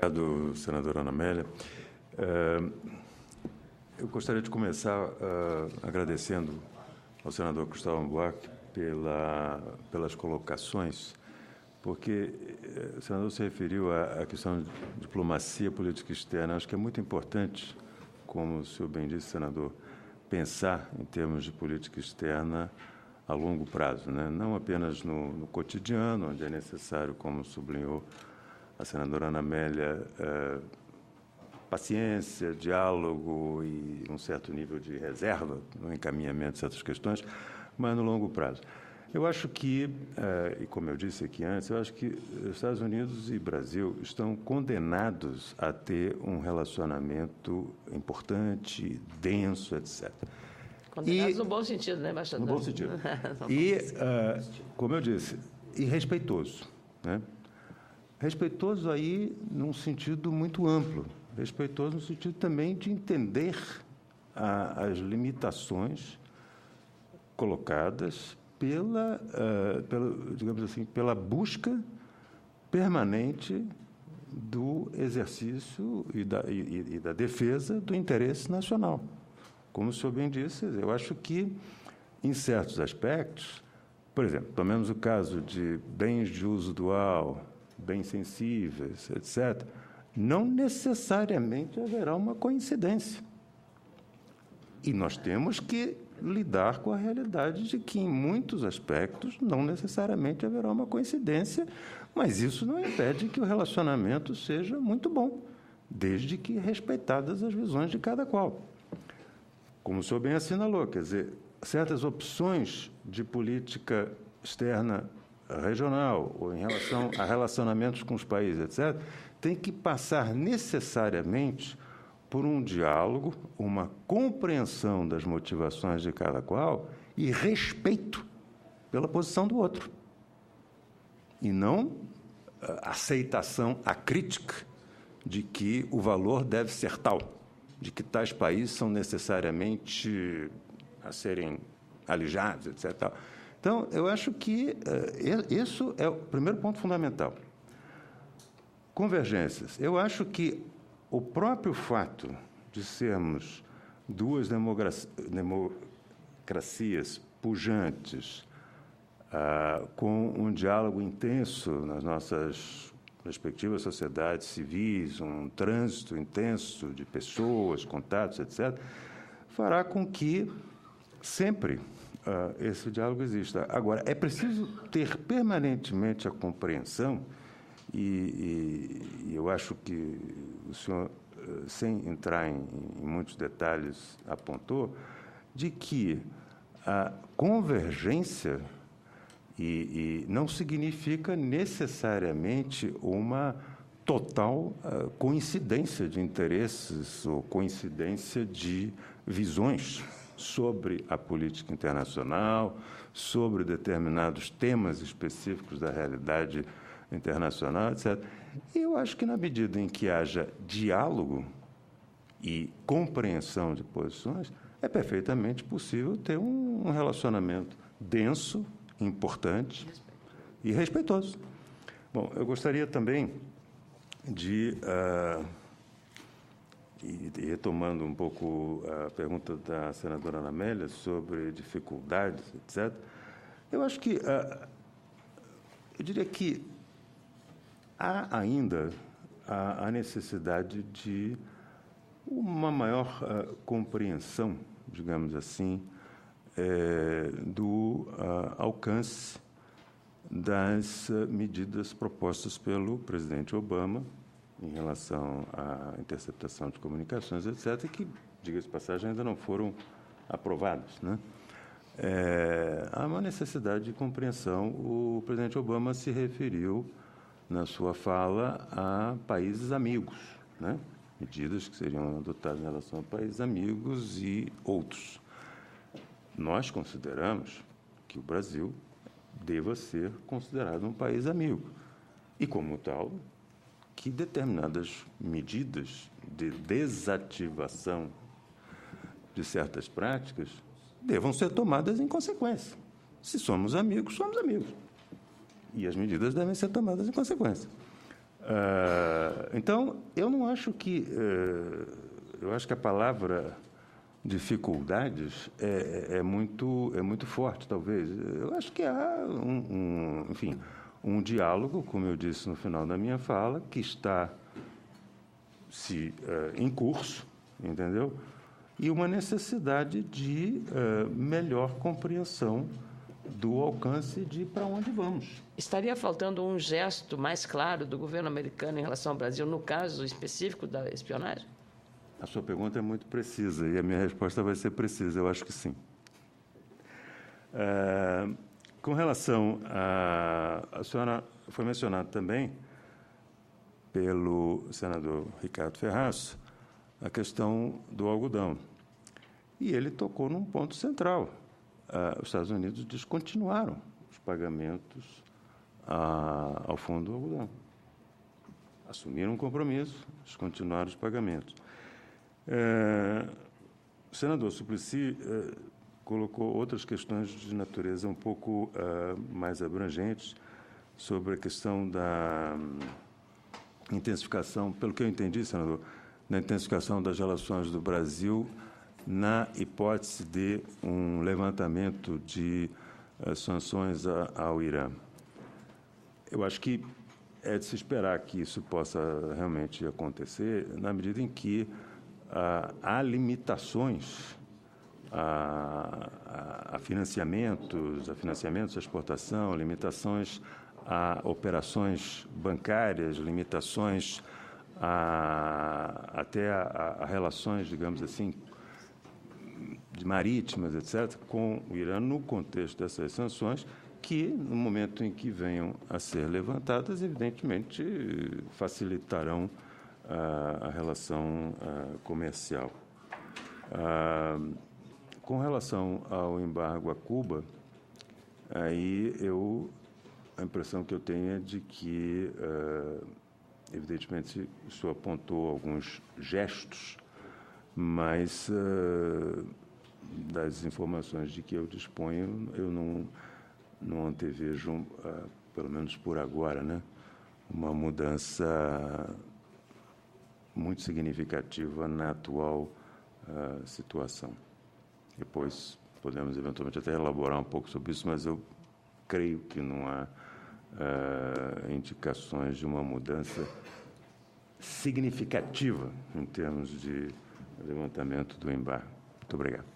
Obrigado, senadora Ana Amélia. Eu gostaria de começar agradecendo ao senador Cristóvão Buarque pelas colocações, porque o senador se referiu à questão de diplomacia política externa. Acho que é muito importante, como o senhor bem disse, senador, pensar em termos de política externa a longo prazo, né? Não apenas no cotidiano, onde é necessário, como sublinhou a senadora Ana Amélia, paciência, diálogo e um certo nível de reserva no encaminhamento de certas questões, mas no longo prazo. Eu acho que, e como eu disse aqui antes, eu acho que Estados Unidos e Brasil estão condenados a ter um relacionamento importante, denso, etc. Condenados no bom sentido, né, embaixador? No bom sentido. E, como eu disse, e respeitoso, né? Respeitoso aí num sentido muito amplo, respeitoso no sentido também de entender as limitações colocadas digamos assim, pela busca permanente do exercício e da defesa do interesse nacional. Como o senhor bem disse, eu acho que, em certos aspectos, por exemplo, tomemos o caso de bens de uso dual, bens sensíveis, etc., não necessariamente haverá uma coincidência. E nós temos que lidar com a realidade de que, em muitos aspectos, não necessariamente haverá uma coincidência, mas isso não impede que o relacionamento seja muito bom, desde que respeitadas as visões de cada qual. Como o senhor bem assinalou, quer dizer, certas opções de política externa regional ou em relação a relacionamentos com os países, etc., têm que passar necessariamente por um diálogo, uma compreensão das motivações de cada qual e respeito pela posição do outro. E não aceitação acrítica de que o valor deve ser tal, de que tais países são necessariamente a serem alijados, etc. Então, eu acho que isso é o primeiro ponto fundamental. Convergências. Eu acho que o próprio fato de sermos duas democracias pujantes, com um diálogo intenso nas nossas respectivas sociedades civis, um trânsito intenso de pessoas, contatos, etc., fará com que sempre esse diálogo exista. Agora, é preciso ter permanentemente a compreensão, e eu acho que o senhor, sem entrar em muitos detalhes, apontou, de que a convergência e não significa necessariamente uma total coincidência de interesses ou coincidência de visões sobre a política internacional, sobre determinados temas específicos da realidade internacional, etc. E eu acho que, na medida em que haja diálogo e compreensão de posições, é perfeitamente possível ter um relacionamento denso, importante e respeitoso. Bom, eu gostaria também de, e retomando um pouco a pergunta da senadora Ana Amélia sobre dificuldades, etc., eu acho que, eu diria que há ainda a necessidade de uma maior compreensão, digamos assim, do alcance das medidas propostas pelo presidente Obama em relação à interceptação de comunicações, etc., que, diga-se de passagem, ainda não foram aprovadas, né? Há uma necessidade de compreensão. O presidente Obama se referiu, na sua fala, a países amigos, né? Medidas que seriam adotadas em relação a países amigos e outros. Nós consideramos que o Brasil deva ser considerado um país amigo e, como tal, que determinadas medidas de desativação de certas práticas devam ser tomadas em consequência. Se somos amigos, somos amigos. E as medidas devem ser tomadas em consequência. Então, eu não acho que... eu acho que a palavra dificuldades é muito forte, talvez. Eu acho que há enfim, um diálogo, como eu disse no final da minha fala, que está em curso, entendeu? E uma necessidade de melhor compreensão do alcance de para onde vamos. Estaria faltando um gesto mais claro do governo americano em relação ao Brasil, no caso específico da espionagem? A sua pergunta é muito precisa e a minha resposta vai ser precisa. Eu acho que sim. Com relação a senhora foi mencionado também pelo senador Ricardo Ferraz a questão do algodão. E ele tocou num ponto central. Os Estados Unidos descontinuaram os pagamentos ao Fundo do Algodão. Assumiram um compromisso, descontinuaram os pagamentos. O senador Suplicy colocou outras questões de natureza um pouco mais abrangentes sobre a questão da intensificação, pelo que eu entendi, senador, da intensificação das relações do Brasil na hipótese de um levantamento de sanções ao Irã. Eu acho que é de se esperar que isso possa realmente acontecer na medida em que há limitações a financiamentos, à exportação, limitações a operações bancárias, limitações até a relações, digamos assim, marítimas, etc., com o Irã no contexto dessas sanções, que, no momento em que venham a ser levantadas, evidentemente facilitarão a relação comercial. Com relação ao embargo a Cuba, aí a impressão que eu tenho é de que, evidentemente, o senhor apontou alguns gestos, mas das informações de que eu disponho, eu não antevejo, pelo menos por agora, né, uma mudança muito significativa na atual situação. Depois podemos, eventualmente, até elaborar um pouco sobre isso, mas eu creio que não há indicações de uma mudança significativa em termos de levantamento do embargo. Muito obrigado.